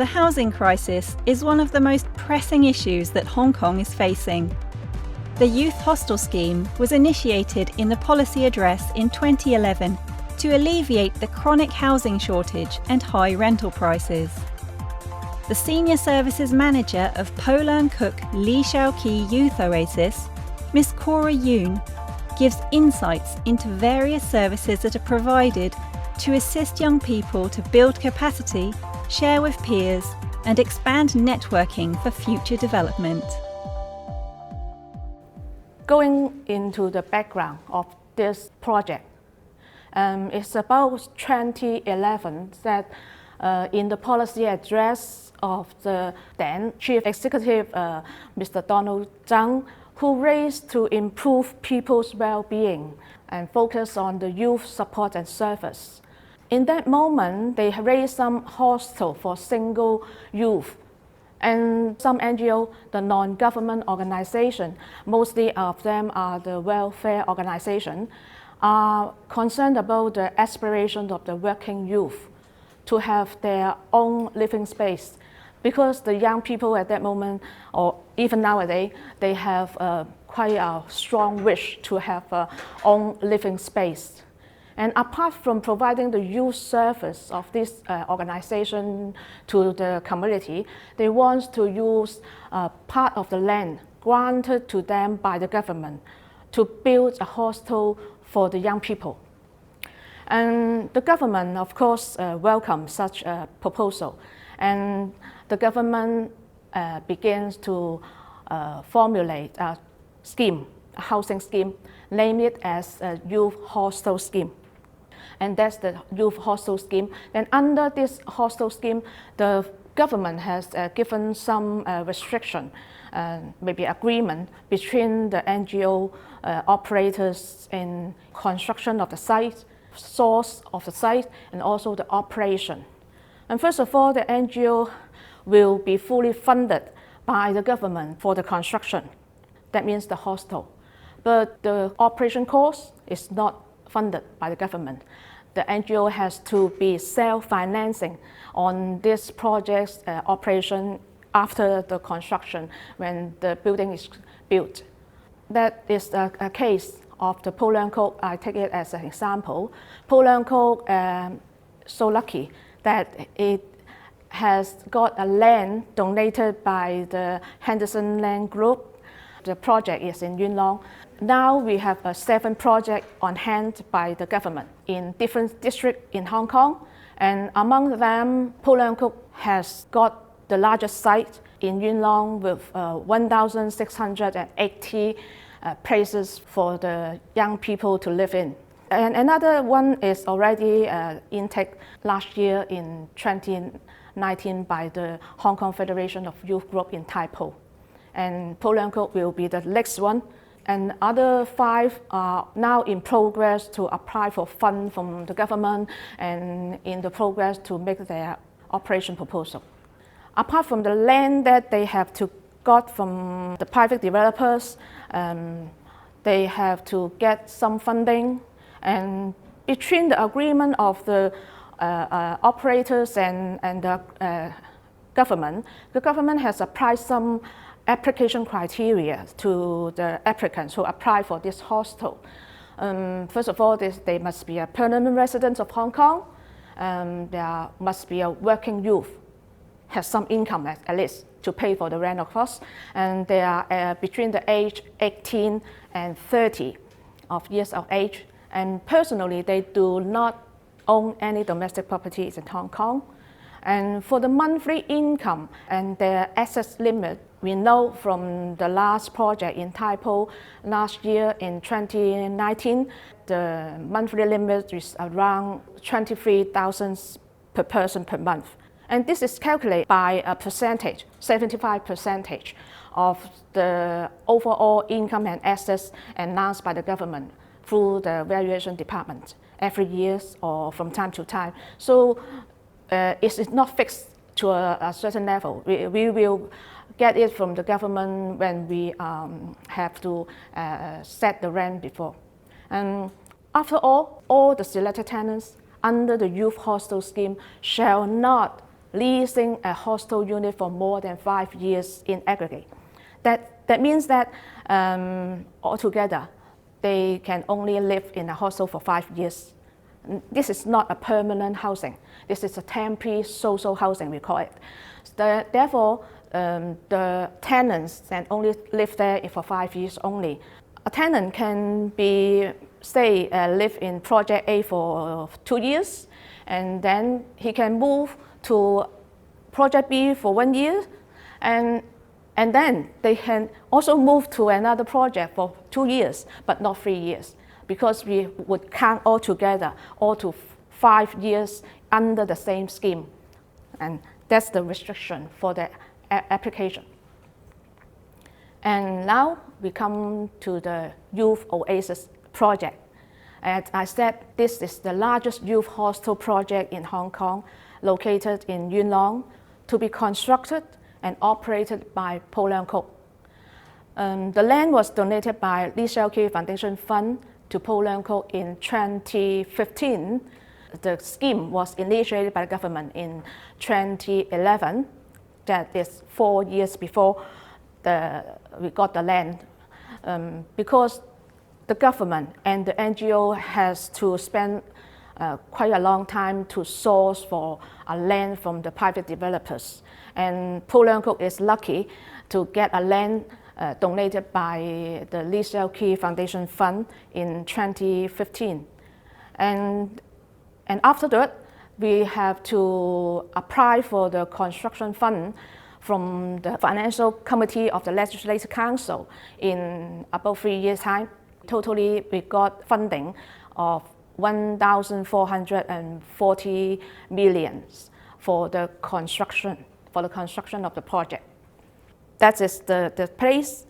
The housing crisis is one of the most pressing issues that Hong Kong is facing. The youth hostel scheme was initiated in the policy address in 2011 to alleviate the chronic housing shortage and high rental prices. The Senior Services Manager of Po Leung Cook Lee Shau Youth Oasis, Miss Cora Yoon, gives insights into various services that are provided to assist young people to build capacity, share with peers, and expand networking for future development. Going into the background of this project, it's about 2011 that in the policy address of the then Chief Executive, Mr. Donald Tsang, who raised to improve people's well-being and focus on the youth support and service. In that moment, they raised some hostel for single youth. And some NGO, the non-government organization, mostly of them are the welfare organization, are concerned about the aspiration of the working youth to have their own living space. Because the young people at that moment, or even nowadays, they have quite a strong wish to have their own living space. And apart from providing the youth service of this organization to the community, they want to use part of the land granted to them by the government to build a hostel for the young people. And the government, of course, welcomes such a proposal. And the government begins to formulate a scheme, a housing scheme, name it as a youth hostel scheme. And that's the youth hostel scheme. Then under this hostel scheme, the government has given some restriction, maybe agreement between the NGO operators in construction of the site, source of the site, and also the operation. And first of all, the NGO will be fully funded by the government for the construction. That means the hostel. But the operation cost is not funded by the government. The NGO has to be self-financing on this project's operation after the construction, when the building is built. That is a case of the Po Leung Cook. I take it as an example. Po Leung Cook so lucky that it has got a land donated by the Henderson Land Group. The project is in Yuen Long. Now we have 7 projects on hand by the government in different districts in Hong Kong. And among them, Po Leung Cook has got the largest site in Yuen Long with 1,680 places for the young people to live in. And another one is already intake last year in 2019 by the Hong Kong Federation of Youth Group in Tai Po. And Po Leung Cook will be the next one. And other 5 are now in progress to apply for funds from the government and in the progress to make their operation proposal. Apart from the land that they have to got from the private developers, they have to get some funding. And between the agreement of the operators and the government has applied some application criteria to the applicants who apply for this hostel. First of all, they must be a permanent resident of Hong Kong. There must be a working youth, has some income at least to pay for the rental costs, and they are between the age 18 and 30 of years of age. And personally, they do not own any domestic properties in Hong Kong. And for the monthly income and their assets limit, we know from the last project in Tai Po last year in 2019, the monthly limit is around 23,000 per person per month. And this is calculated by a percentage, 75% of the overall income and assets announced by the government through the valuation department every year or from time to time. So it is not fixed to a certain level. We will get it from the government when we have to set the rent before. And after all the selected tenants under the youth hostel scheme shall not leasing a hostel unit for more than 5 years in aggregate. That means that altogether, they can only live in a hostel for 5 years. This is not a permanent housing. This is a temporary social housing, we call it. Therefore, the tenants can only live there for 5 years only. A tenant can be, say, live in Project A for 2 years, and then he can move to Project B for 1 year, and then they can also move to another project for 2 years, but not 3 years, because we would count all together, all to 5 years under the same scheme. And that's the restriction for the application. And now we come to the Youth Oasis project. As I said, this is the largest youth hostel project in Hong Kong, located in Leung, to be constructed and operated by Leung. The land was donated by Shau Foundation Fund to Leung in 2015. The scheme was initiated by the government in 2011. That is 4 years before we got the land. Because the government and the NGO has to spend quite a long time to source for a land from the private developers. And Leung is lucky to get a land donated by the Shau Foundation Fund in 2015. And after that, we have to apply for the construction fund from the Financial Committee of the Legislative Council in about 3 years' time. Totally, we got funding of 1,440 million for the construction of the project. That is the place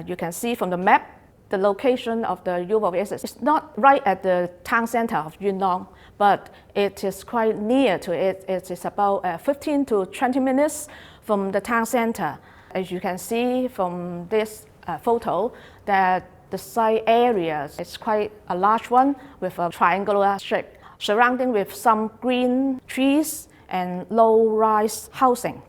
you can see from the map. The location of the Youth Oasis is not right at the town center of Leung, but it is quite near to it. It is about 15 to 20 minutes from the town center. As you can see from this photo, that the site area is quite a large one with a triangular shape, surrounding with some green trees and low-rise housing.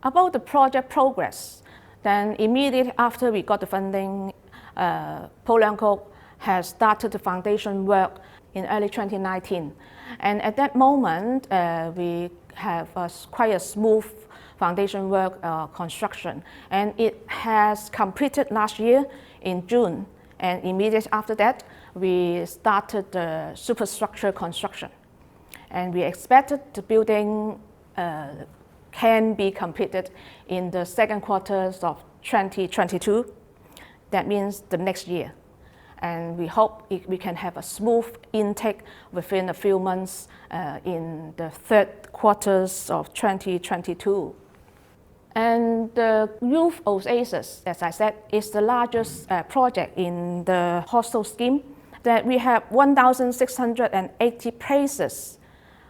About the project progress, then immediately after we got the funding, Leung has started the foundation work in early 2019. And at that moment, we have quite a smooth foundation work construction. And it has completed last year in June. And immediately after that, we started the superstructure construction. And we expected the building can be completed in the second quarter of 2022. That means the next year. And we hope we can have a smooth intake within a few months in the third quarters of 2022. And the Youth Oasis, as I said, is the largest project in the hostel scheme. That we have 1,680 places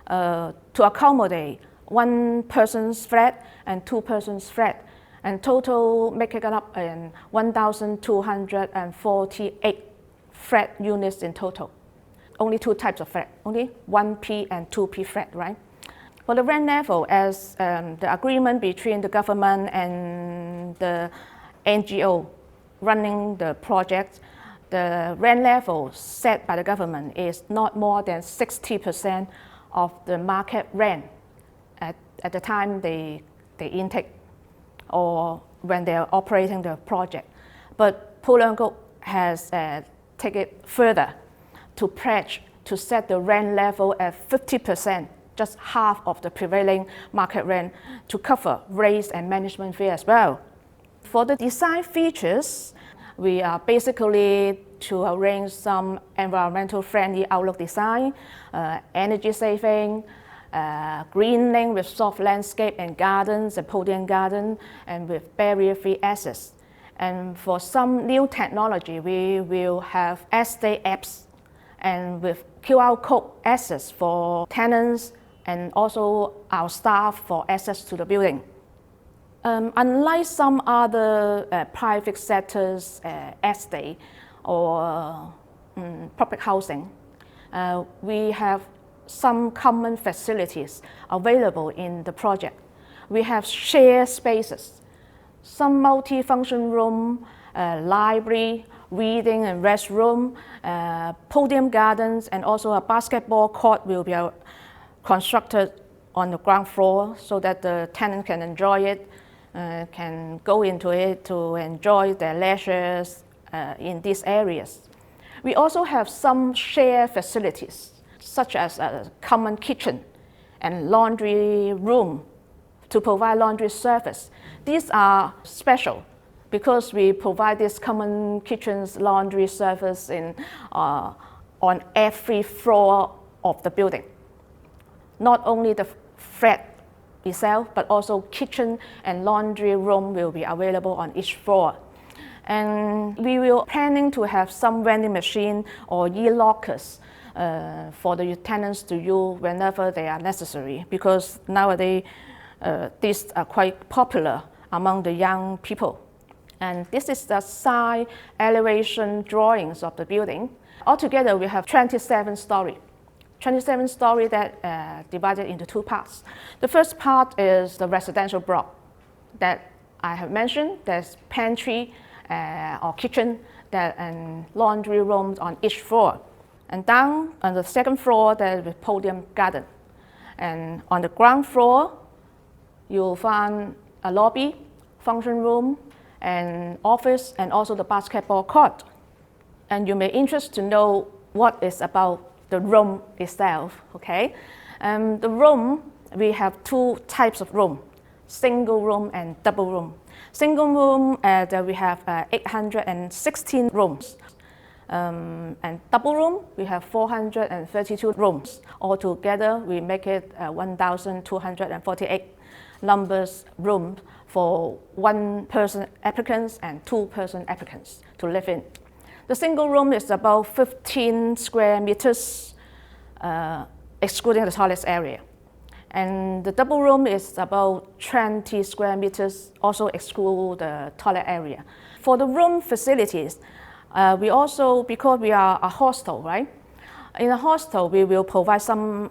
to accommodate 1 person's flat and 2 persons' flat, and total making it up in 1,248 flat units in total. Only 2 types of flat, only 1P and 2P flat, right? For the rent level, as the agreement between the government and the NGO running the project, the rent level set by the government is not more than 60% of the market rent at the time they intake or when they are operating the project. But Leung has taken it further to pledge to set the rent level at 50%, just half of the prevailing market rent, to cover rates and management fee as well. For the design features, we are basically to arrange some environmental friendly outlook design, energy saving, greening with soft landscape and gardens, a podium garden, and with barrier-free access. And for some new technology, we will have estate apps and with QR code access for tenants and also our staff for access to the building. Unlike some other private sectors estate or public housing, we have some common facilities available in the project. We have shared spaces, some multi-function room, library, reading and restroom, podium gardens, and also a basketball court will be constructed on the ground floor so that the tenant can enjoy it, can go into it to enjoy their leisures in these areas. We also have some shared facilities, such as a common kitchen and laundry room to provide laundry service. These are special because we provide this common kitchen's laundry service on every floor of the building. Not only the flat itself, but also kitchen and laundry room will be available on each floor. And we will planning to have some vending machine or e-lockers for the tenants to use whenever they are necessary, because nowadays these are quite popular among the young people. And this is the side elevation drawings of the building. Altogether, we have 27 stories. 27 stories that divided into two parts. The first part is the residential block that I have mentioned. There's pantry or kitchen and laundry rooms on each floor. And down on the second floor, there's a podium garden. And on the ground floor, you'll find a lobby, function room, and office, and also the basketball court. And you may be interested to know what is about the room itself, okay? The room, we have two types of room, single room and double room. Single room, we have 816 rooms. And double room, we have 432 rooms. Altogether, we make it 1,248 numbers rooms for one-person applicants and two-person applicants to live in. The single room is about 15 square meters, excluding the toilet area. And the double room is about 20 square meters, also exclude the toilet area. For the room facilities, we also, because we are a hostel, right? In a hostel, we will provide some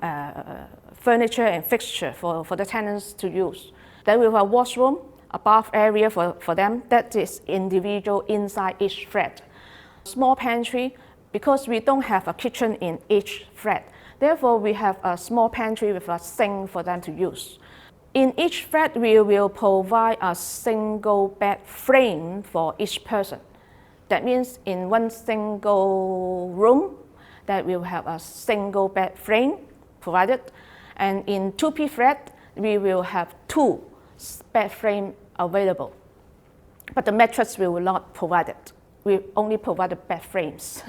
furniture and fixture for the tenants to use. Then we have a washroom, a bath area for them that is individual inside each flat. Small pantry, because we don't have a kitchen in each flat. Therefore, we have a small pantry with a sink for them to use. In each flat, we will provide a single bed frame for each person. That means in one single room, that we will have a single bed frame provided. And in 2P flat, we will have two bed frame available. But the mattress we will not provide it. We only provide the bed frames.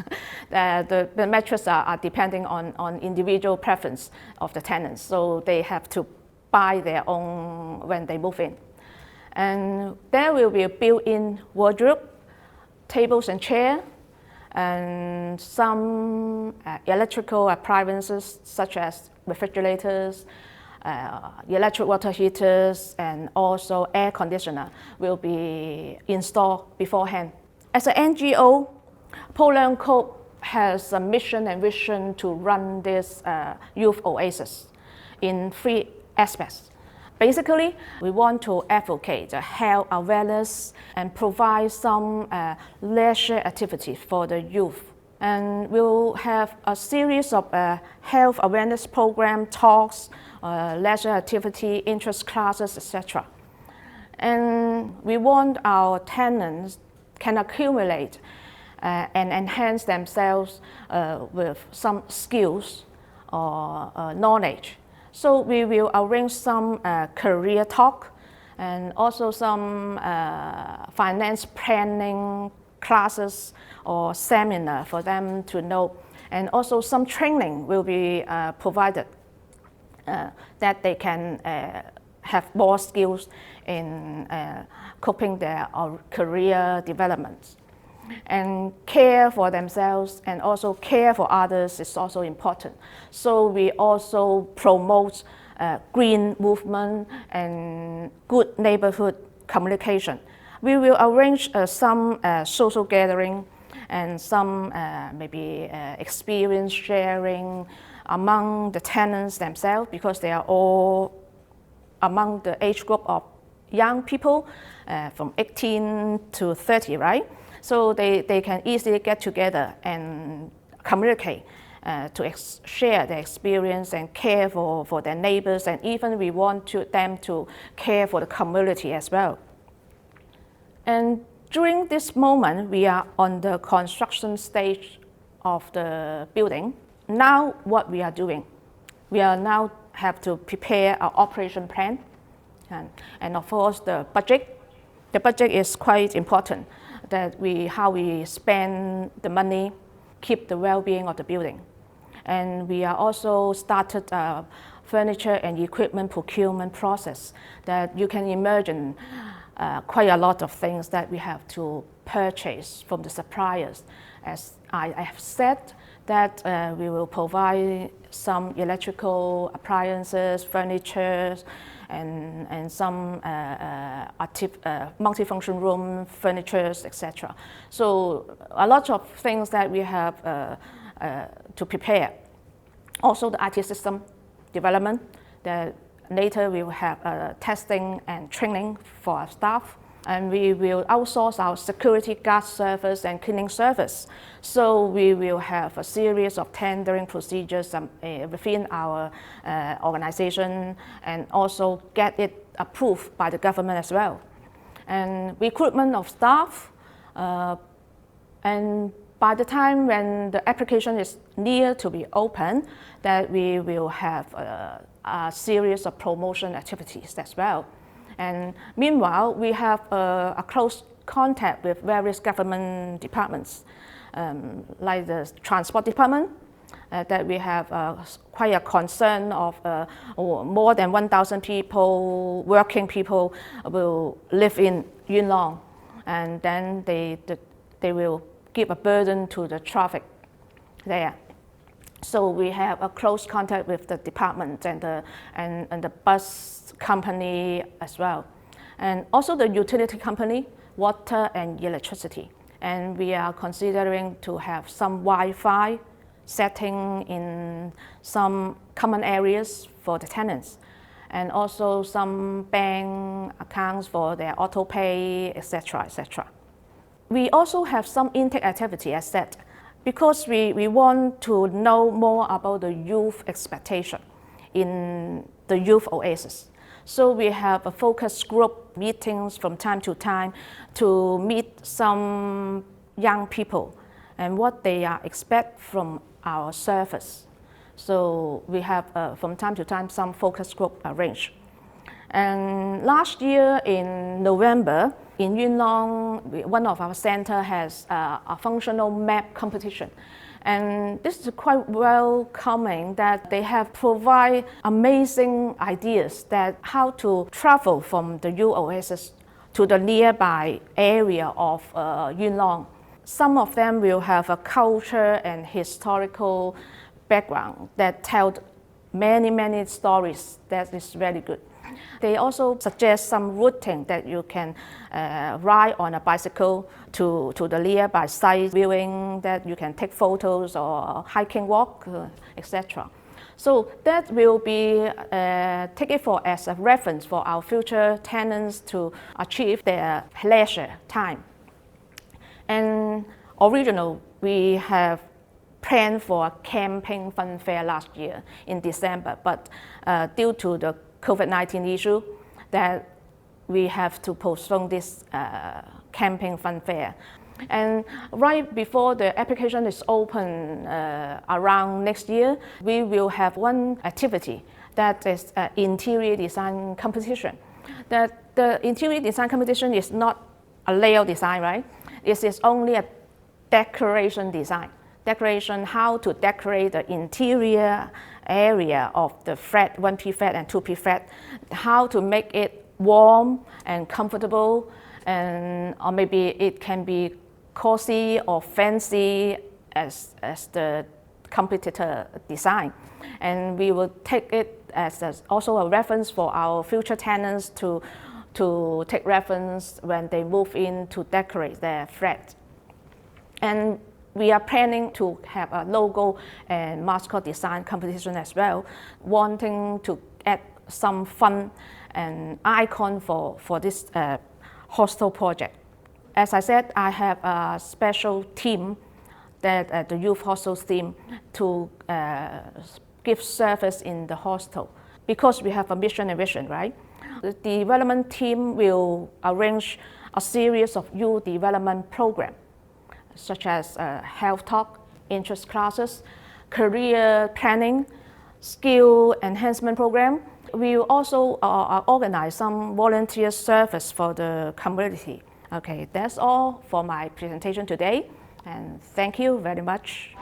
The mattresses are depending on individual preference of the tenants, so they have to buy their own when they move in. And there will be a built-in wardrobe, tables and chairs, and some electrical appliances such as refrigerators, electric water heaters, and also air conditioner will be installed beforehand. As an NGO, Leung has a mission and vision to run this youth oasis in three aspects. Basically, we want to advocate health awareness and provide some leisure activities for the youth. And we'll have a series of health awareness program, talks, leisure activity, interest classes, etc. And we want our tenants can accumulate and enhance themselves with some skills or knowledge. So we will arrange some career talk and also some finance planning classes or seminar for them to know. And also some training will be provided that they can have more skills in coping their career development. And care for themselves and also care for others is also important. So we also promote green movement and good neighborhood communication. We will arrange some social gathering and some maybe experience sharing among the tenants themselves, because they are all among the age group of young people from 18 to 30, right? So they can easily get together and communicate to share their experience and care for their neighbors, and even we want them to care for the community as well. And during this moment, we are on the construction stage of the building. Now what we are doing, we are now have to prepare our operation plan, and of course the budget. The budget is quite important, that how we spend the money, keep the well-being of the building. And we are also started a furniture and equipment procurement process, that you can imagine quite a lot of things that we have to purchase from the suppliers. As I have said, that we will provide some electrical appliances, furniture, and some multifunction room furniture, etc. So a lot of things that we have to prepare. Also the IT system development, that later we will have testing and training for our staff. And we will outsource our security guard service and cleaning service. So we will have a series of tendering procedures within our organization, and also get it approved by the government as well. And recruitment of staff, and by the time when the application is near to be open, that we will have a series of promotion activities as well. And meanwhile, we have a close contact with various government departments, like the transport department, that we have quite a concern of more than 1,000 people, working people, will live in Leung, and then they will give a burden to the traffic there. So we have a close contact with the department and the bus company as well, and also the utility company, water and electricity. And we are considering to have some Wi-Fi setting in some common areas for the tenants, and also some bank accounts for their auto pay, etc., etc. We also have some intake activity, as said, because we want to know more about the youth expectation in the youth Oasis. So we have a focus group meetings from time to time to meet some young people and what they expect from our service. So we have from time to time some focus group arranged. And last year in November, in Leung, one of our center has a functional map competition. And this is quite welcoming, that they have provide amazing ideas that how to travel from the U Oasis to the nearby area of Leung. Some of them will have a culture and historical background that tell many stories. That is very good. They also suggest some routing that you can ride on a bicycle to the nearby site, viewing that you can take photos or hiking walk, etc. So that will be taken as a reference for our future tenants to achieve their leisure time. And originally, we have planned for a camping fun fair last year in December, but due to the COVID-19 issue, that we have to postpone this camping fun fair. And right before the application is open around next year, we will have one activity that is an interior design competition. That the interior design competition is not a layout design, right? It is only a decoration design. Decoration, how to decorate the interior area of the flat, 1P flat and 2P flat, how to make it warm and comfortable, and or maybe it can be cozy or fancy as the competitor design. And we will take it as also a reference for our future tenants to take reference when they move in to decorate their flat. And we are planning to have a logo and mascot design competition as well, wanting to add some fun and icon for this hostel project. As I said, I have a special team, that the youth hostels team, to give service in the hostel, because we have a mission and vision, right? The development team will arrange a series of youth development programs, such as health talk, interest classes, career planning, skill enhancement program. We will also organize some volunteer service for the community. Okay, that's all for my presentation today, and thank you very much.